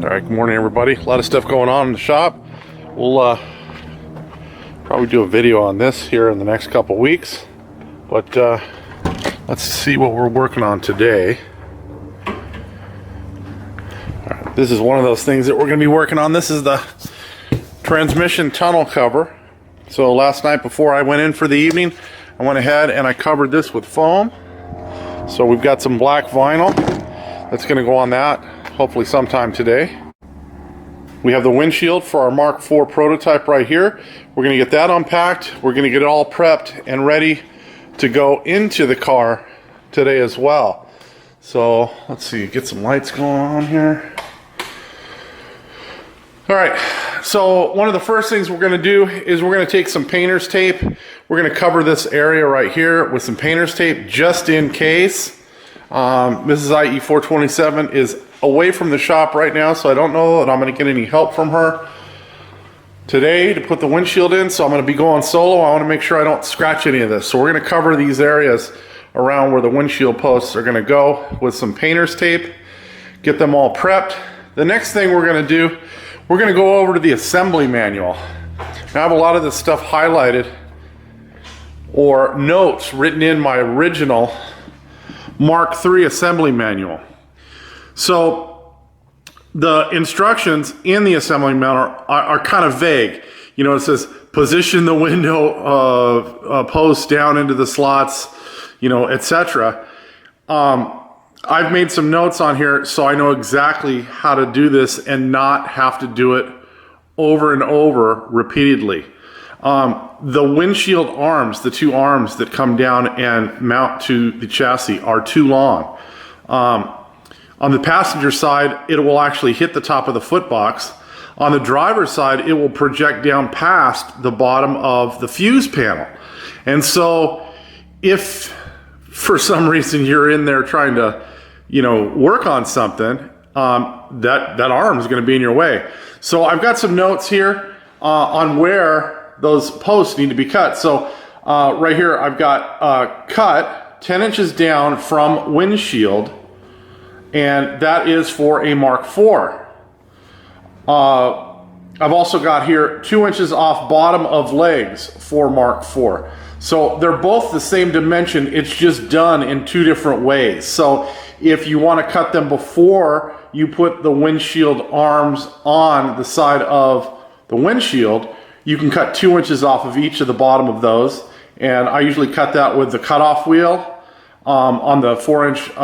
Alright, good morning everybody. A lot of stuff going on in the shop. We'll probably do a video on this here in the next couple weeks. But let's see what we're working on today. Alright, this is one of those things that we're going to be working on. This is the transmission tunnel cover. So last night before I went in for the evening, I went ahead and I covered this with foam. So we've got some black vinyl that's going to go on that hopefully sometime today. We have the windshield for our Mk4 prototype right here. We're going to get that unpacked. We're going to get it all prepped and ready to go into the car today as well. So let's see, get some lights going on here. Alright, so one of the first things we're going to do is we're going to take some painter's tape. We're going to cover this area right here with some painter's tape just in case. Mrs. IE427 is away from the shop right now, so I don't know that I'm going to get any help from her today to put the windshield in, so I'm going to be going solo. I want to make sure I don't scratch any of this. So we're going to cover these areas around where the windshield posts are going to go with some painter's tape, get them all prepped. The next thing we're going to do, we're going to go over to the assembly manual. Now I have a lot of this stuff highlighted or notes written in my original Mk3 assembly manual. So the instructions in the assembly manual are kind of vague. You know, it says position the window post down into the slots, you know, etc. I've made some notes on here so I know exactly how to do this and not have to do it over and over repeatedly. The windshield arms, the two arms that come down and mount to the chassis, are too long. On the passenger side, it will actually hit the top of the footbox. On the driver's side, it will project down past the bottom of the fuse panel. And so if for some reason you're in there trying to, you know, work on something, that arm is going to be in your way. So I've got some notes here on where those posts need to be cut. So right here I've got cut 10 inches down from windshield, and that is for a Mk4. I've also got here 2 inches off bottom of legs for Mk4. So they're both the same dimension, it's just done in two different ways. So if you want to cut them before you put the windshield arms on the side of the windshield, you can cut 2 inches off of each of the bottom of those. And I usually cut that with the cutoff wheel on the 4-inch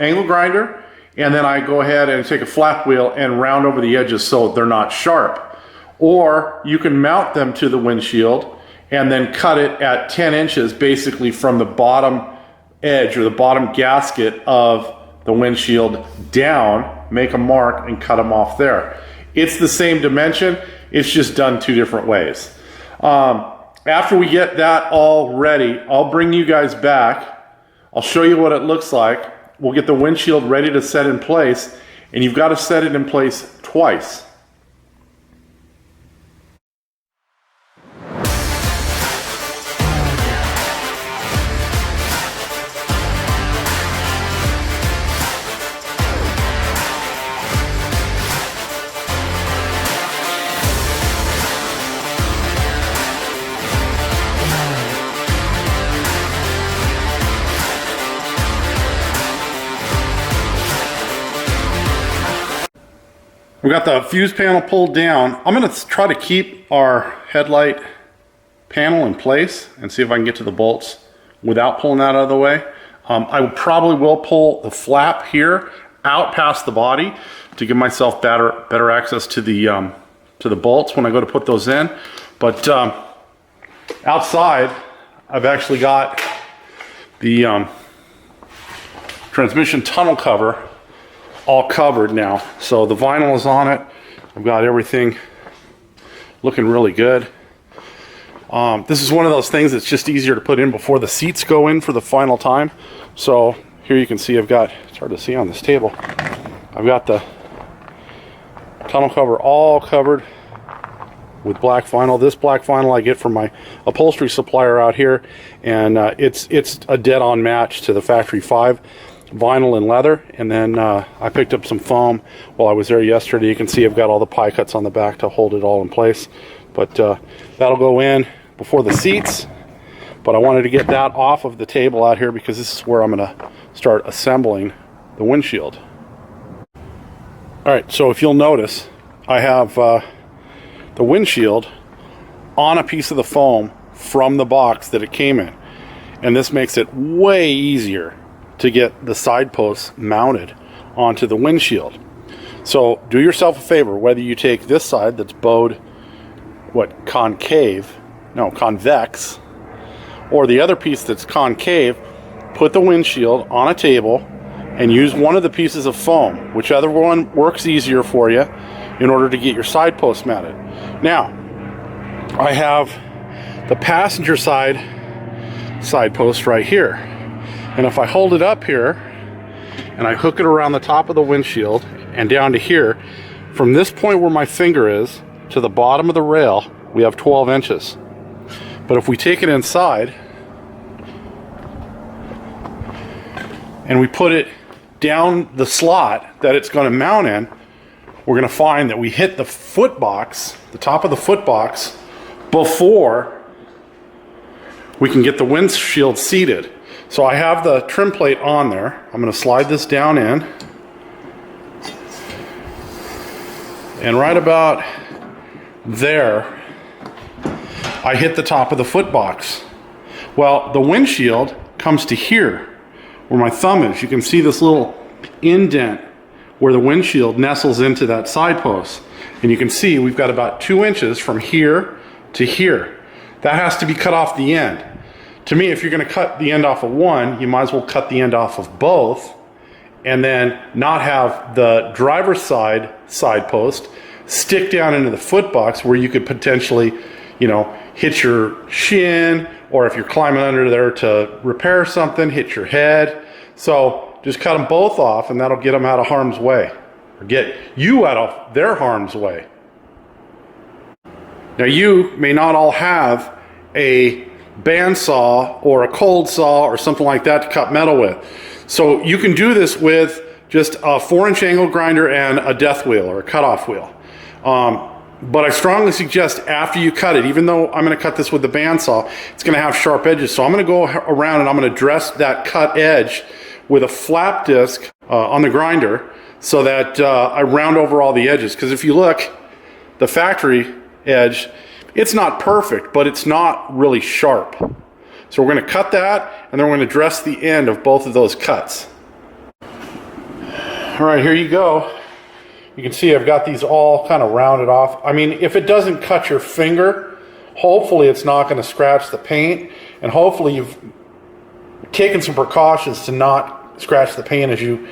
angle grinder. And then I go ahead and take a flap wheel and round over the edges so they're not sharp. Or you can mount them to the windshield and then cut it at 10 inches basically from the bottom edge or the bottom gasket of the windshield down, make a mark and cut them off there. It's the same dimension, it's just done two different ways. After we get that all ready, I'll bring you guys back. I'll show you what it looks like. We'll get the windshield ready to set in place, and you've got to set it in place twice. We got the fuse panel pulled down. I'm going to try to keep our headlight panel in place and see if I can get to the bolts without pulling that out of the way. I probably will pull the flap here out past the body to give myself better access to the bolts when I go to put those in. But outside, I've actually got the transmission tunnel cover all covered now. So the vinyl is on it. I've got everything looking really good. This is one of those things that's just easier to put in before the seats go in for the final time. So here you can see I've got, it's hard to see on this table, I've got the tunnel cover all covered with black vinyl. This black vinyl I get from my upholstery supplier out here, and it's a dead-on match to the factory 5. vinyl and leather, and then I picked up some foam while I was there yesterday. You can see I've got all the pie cuts on the back to hold it all in place, but that'll go in before the seats. But I wanted to get that off of the table out here because this is where I'm going to start assembling the windshield. Alright, so if you'll notice, I have the windshield on a piece of the foam from the box that it came in. And this makes it way easier to get the side posts mounted onto the windshield. So do yourself a favor, whether you take this side that's bowed convex, or the other piece that's concave, put the windshield on a table and use one of the pieces of foam, whichever one works easier for you, in order to get your side posts mounted. Now, I have the passenger side post right here, and if I hold it up here and I hook it around the top of the windshield and down to here, from this point where my finger is to the bottom of the rail, we have 12 inches. But if we take it inside and we put it down the slot that it's going to mount in, we're going to find that we hit the foot box, the top of the foot box, before we can get the windshield seated. So I have the trim plate on there. I'm going to slide this down in, and right about there I hit the top of the foot box. Well, the windshield comes to here where my thumb is. You can see this little indent where the windshield nestles into that side post, and you can see we've got about 2 inches from here to here. That has to be cut off the end. To me, if you're going to cut the end off of one, you might as well cut the end off of both, and then not have the driver's side post stick down into the foot box where you could potentially, hit your shin, or if you're climbing under there to repair something, hit your head. So just cut them both off, and that'll get them out of harm's way, or get you out of their harm's way. Now, you may not all have a bandsaw or a cold saw or something like that to cut metal with. So you can do this with just a 4-inch angle grinder and a death wheel or a cutoff wheel. But I strongly suggest after you cut it, even though I'm going to cut this with the bandsaw, it's going to have sharp edges. So I'm going to go around and I'm going to dress that cut edge with a flap disc on the grinder so that I round over all the edges. Because if you look, the factory edge, it's not perfect, but it's not really sharp. So we're going to cut that, and then we're going to dress the end of both of those cuts. All right, here you go. You can see I've got these all kind of rounded off. I mean, if it doesn't cut your finger, hopefully it's not going to scratch the paint, and hopefully you've taken some precautions to not scratch the paint as you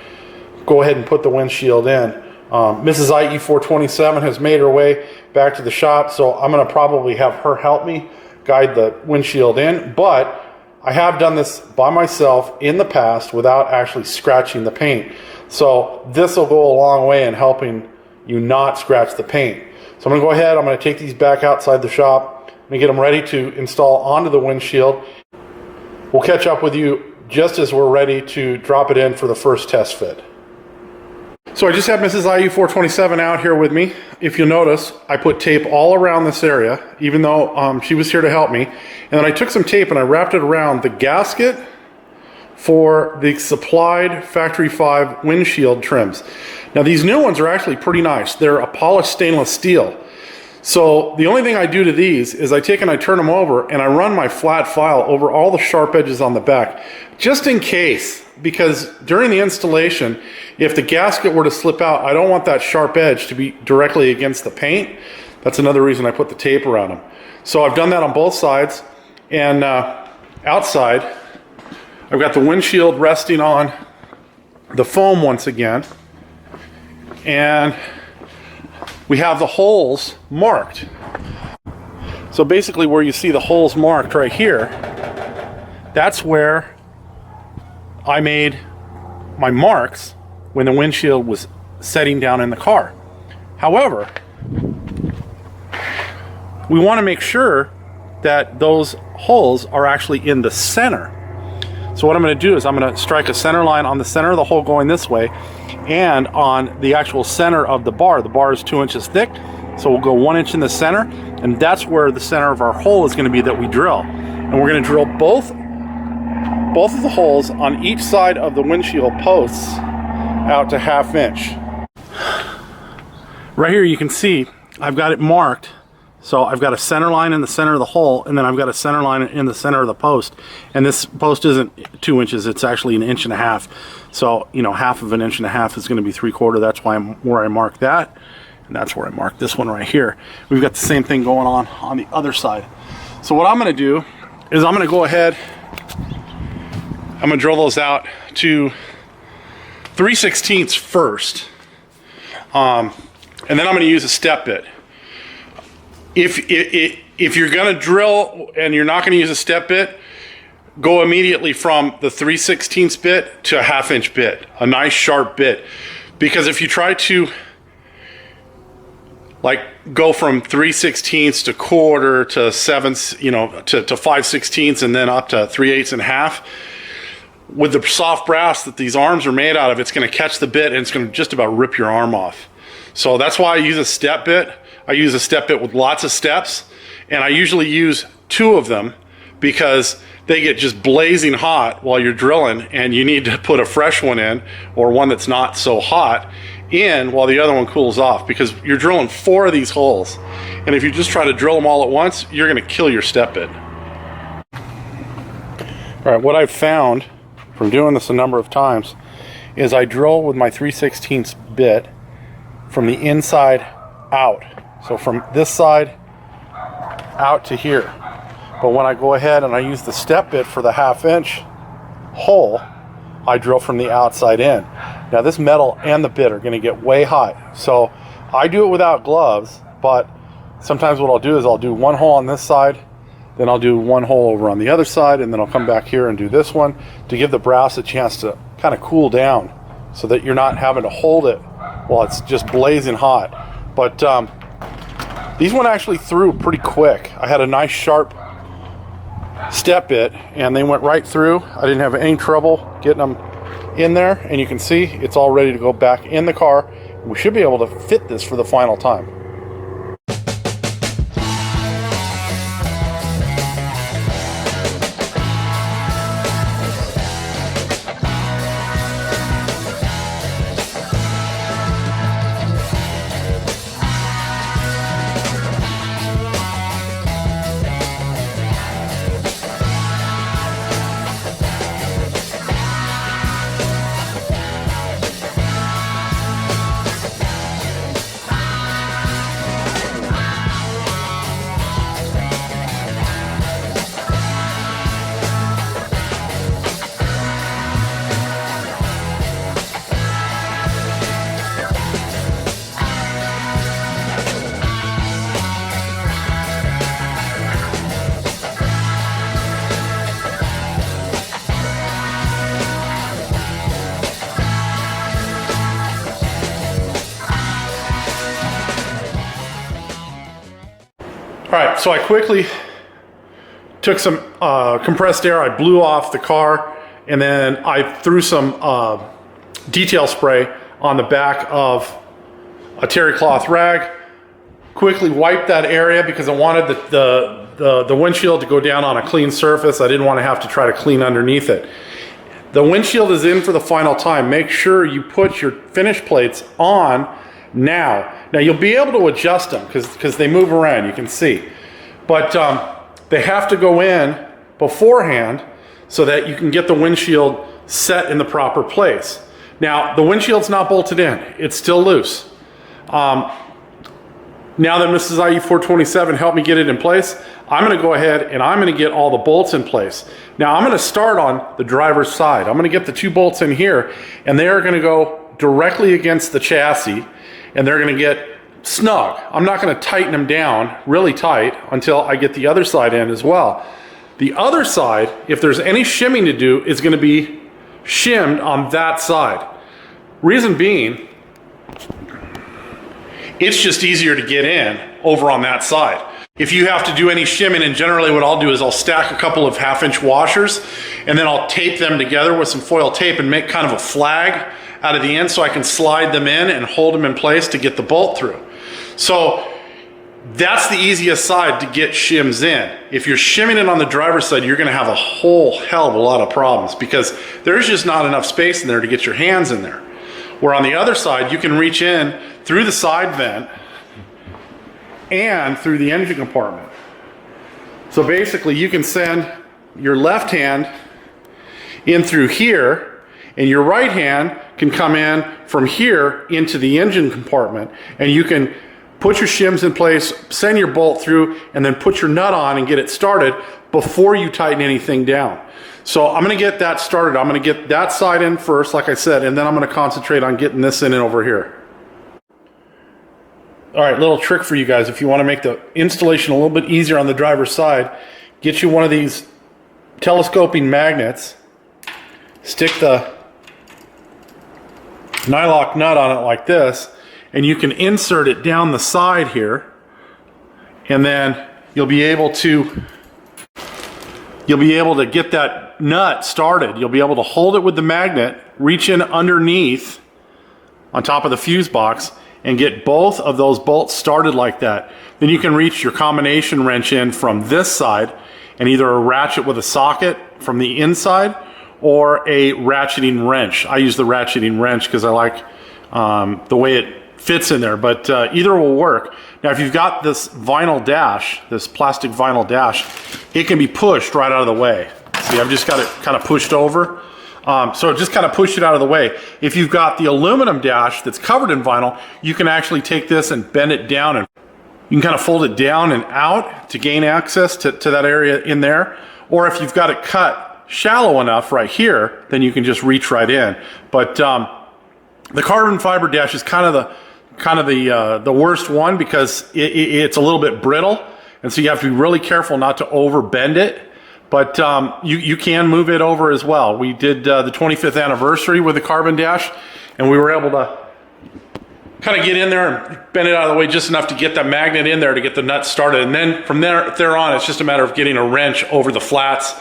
go ahead and put the windshield in. Mrs. IE427 has made her way back to the shop, so I'm going to probably have her help me guide the windshield in, but I have done this by myself in the past without actually scratching the paint. So this will go a long way in helping you not scratch the paint. So I'm going to go ahead, I'm going to take these back outside the shop and get them ready to install onto the windshield. We'll catch up with you just as we're ready to drop it in for the first test fit. So I just have Mrs. IE427 out here with me. If you'll notice, I put tape all around this area, even though she was here to help me. And then I took some tape and I wrapped it around the gasket for the supplied Factory 5 windshield trims. Now these new ones are actually pretty nice. They're a polished stainless steel. So the only thing I do to these is I take and I turn them over and I run my flat file over all the sharp edges on the back, just in case, because during the installation, if the gasket were to slip out, I don't want that sharp edge to be directly against the paint. That's another reason I put the tape around them. So I've done that on both sides, and outside, I've got the windshield resting on the foam once again, and we have the holes marked. So basically where you see the holes marked right here, that's where I made my marks when the windshield was setting down in the car. However, we want to make sure that those holes are actually in the center. So what I'm going to do is I'm going to strike a center line on the center of the hole going this way, and on the actual center of the bar. The bar is 2 inches thick, so we'll go 1 inch in the center, and that's where the center of our hole is going to be that we drill. And we're going to drill both of the holes on each side of the windshield posts out to 1/2 inch. Right here you can see I've got it marked. So I've got a center line in the center of the hole, and then I've got a center line in the center of the post. And this post isn't 2 inches, it's actually 1.5 inches. So, you know, 1/2 inch is going to be 3/4. That's why where I marked that. And that's where I marked this one right here. We've got the same thing going on the other side. So what I'm going to do is I'm going to go ahead, I'm going to drill those out to 3/16 first. And then I'm going to use a step bit. If you're going to drill and you're not going to use a step bit, go immediately from the 3/16 bit to a 1/2 inch bit, a nice sharp bit. Because if you try to like go from 3/16 to 1/4 to 7, you know, to 5/16 and then up to 3/8 and 1/2, with the soft brass that these arms are made out of, it's going to catch the bit and it's going to just about rip your arm off. So that's why I use a step bit. I use a step bit with lots of steps, and I usually use 2 of them because they get just blazing hot while you're drilling, and you need to put a fresh one in, or one that's not so hot, in while the other one cools off, because you're drilling 4 of these holes. And if you just try to drill them all at once, you're going to kill your step bit. All right, what I've found from doing this a number of times is I drill with my 3/16 bit from the inside out. So from this side out to here. But when I go ahead and I use the step bit for the 1/2 inch hole, I drill from the outside in. Now this metal and the bit are going to get way hot. So I do it without gloves, but sometimes what I'll do is I'll do 1 hole on this side, then I'll do 1 hole over on the other side, and then I'll come back here and do this one to give the brass a chance to kind of cool down so that you're not having to hold it while it's just blazing hot. But these went actually through pretty quick. I had a nice sharp step bit and they went right through. I didn't have any trouble getting them in there, and you can see it's all ready to go back in the car. We should be able to fit this for the final time. All right, so I quickly took some compressed air, I blew off the car, and then I threw some detail spray on the back of a terry cloth rag, quickly wiped that area because I wanted the windshield to go down on a clean surface. I didn't want to have to try to clean underneath it. The windshield is in for the final time. Make sure you put your finish plates on now. Now you'll be able to adjust them because they move around, you can see. But they have to go in beforehand so that you can get the windshield set in the proper place. Now the windshield's not bolted in, it's still loose. Now that Mrs. IE427 helped me get it in place, I'm going to go ahead and I'm going to get all the bolts in place. Now I'm going to start on the driver's side. I'm going to get the 2 bolts in here, and they are going to go directly against the chassis, and they're going to get snug. I'm not going to tighten them down really tight until I get the other side in as well. The other side, if there's any shimming to do, is going to be shimmed on that side. Reason being, it's just easier to get in over on that side. If you have to do any shimming, and generally what I'll do is I'll stack a couple of 1/2 inch washers, and then I'll tape them together with some foil tape and make kind of a flag out of the end so I can slide them in and hold them in place to get the bolt through. So that's the easiest side to get shims in. If you're shimming it on the driver's side, you're gonna have a whole hell of a lot of problems because there's just not enough space in there to get your hands in there. Where on the other side, you can reach in through the side vent and through the engine compartment. So basically you can send your left hand in through here, and your right hand can come in from here into the engine compartment, and you can put your shims in place, send your bolt through, and then put your nut on and get it started before you tighten anything down. So I'm gonna get that started. I'm gonna get that side in first, like I said, and then I'm gonna concentrate on getting this in and over here. All right, little trick for you guys. If you wanna make the installation a little bit easier on the driver's side, get you one of these telescoping magnets, stick the nylock nut on it like this, and you can insert it down the side here, and then you'll be able to get that nut started. You'll be able to hold it with the magnet, reach in underneath on top of the fuse box, and get both of those bolts started like that. Then you can reach your combination wrench in from this side and either a ratchet with a socket from the inside or a ratcheting wrench. I use the ratcheting wrench because I like the way it fits in there, but either will work. Now if you've got this vinyl dash, this plastic vinyl dash, it can be pushed right out of the way. See, I've just got it kind of pushed over. So just kind of push it out of the way. If you've got the aluminum dash that's covered in vinyl, you can actually take this and bend it down, and you can kind of fold it down and out to gain access to that area in there. Or if you've got it cut shallow enough right here, then you can just reach right in. But the carbon fiber dash is kind of the worst one because it's a little bit brittle, and so you have to be really careful not to over bend it. But you can move it over as well. We did the 25th anniversary with the carbon dash, and we were able to kind of get in there and bend it out of the way just enough to get that magnet in there to get the nut started. And then from there on, it's just a matter of getting a wrench over the flats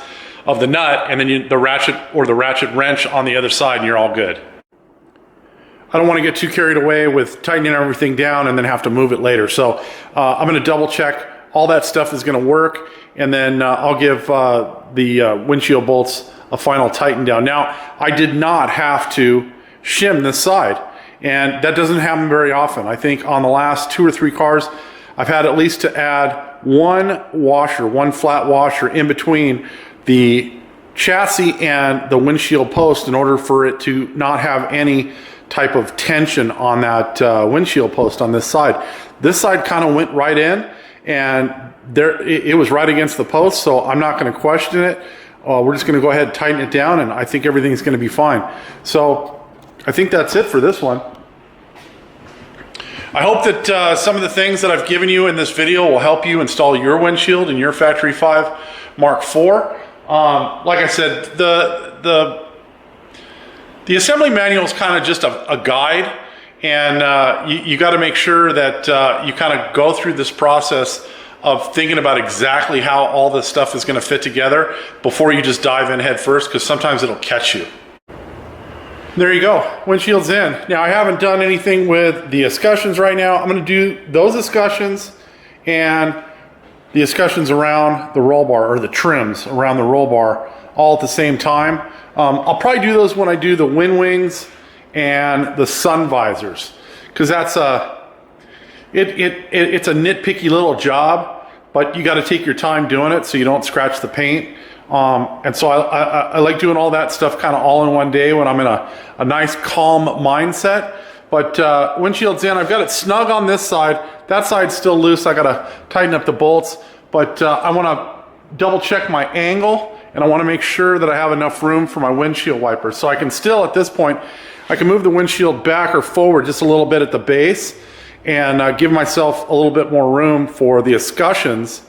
of the nut, and then the ratchet or the ratchet wrench on the other side, and you're all good. I don't want to get too carried away with tightening everything down and then have to move it later. So I'm going to double check all that stuff is going to work, and then I'll give the windshield bolts a final tighten down. Now, I did not have to shim this side, and that doesn't happen very often. I think on the last 2 or 3 cars, I've had at least to add one flat washer in between the chassis and the windshield post in order for it to not have any type of tension on that windshield post on this side. This side kind of went right in, and it was right against the post, so I'm not going to question it. We're just going to go ahead and tighten it down, and I think everything's going to be fine. So I think that's it for this one. I hope that some of the things that I've given you in this video will help you install your windshield in your Factory 5 Mark IV. Like I said, the assembly manual is kind of just a guide, and you got to make sure that you kind of go through this process of thinking about exactly how all this stuff is going to fit together before you just dive in head first, because sometimes it'll catch you. There you go, windshield's in. Now I haven't done anything with the escutcheons right now. I'm going to do those escutcheons and the escutcheons around the roll bar, or the trims around the roll bar, all at the same time. I'll probably do those when I do the wind wings and the sun visors, because that's it's a nitpicky little job, but you got to take your time doing it so you don't scratch the paint. And so I like doing all that stuff kind of all in one day when I'm in a nice calm mindset. But windshield's in. I've got it snug on this side. That side's still loose. I got to tighten up the bolts, but I want to double check my angle, and I want to make sure that I have enough room for my windshield wipers. So I can still, at this point, I can move the windshield back or forward just a little bit at the base and give myself a little bit more room for the escutcheons,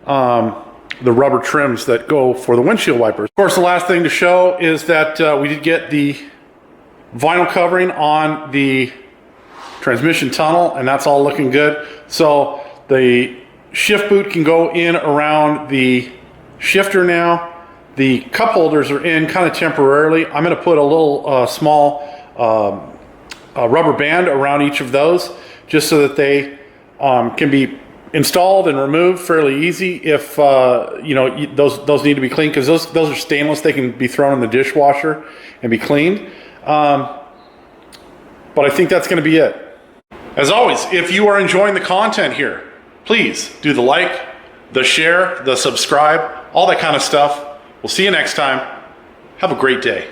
the rubber trims that go for the windshield wipers. Of course, the last thing to show is that we did get the vinyl covering on the transmission tunnel, and that's all looking good. So the shift boot can go in around the shifter now. The cup holders are in kind of temporarily. I'm going to put a little small rubber band around each of those just so that they can be installed and removed fairly easy if you know, those need to be cleaned, because those are stainless. They can be thrown in the dishwasher and be cleaned. But I think that's going to be it. As always, if you are enjoying the content here, please do the like, the share, the subscribe, all that kind of stuff. We'll see you next time. Have a great day.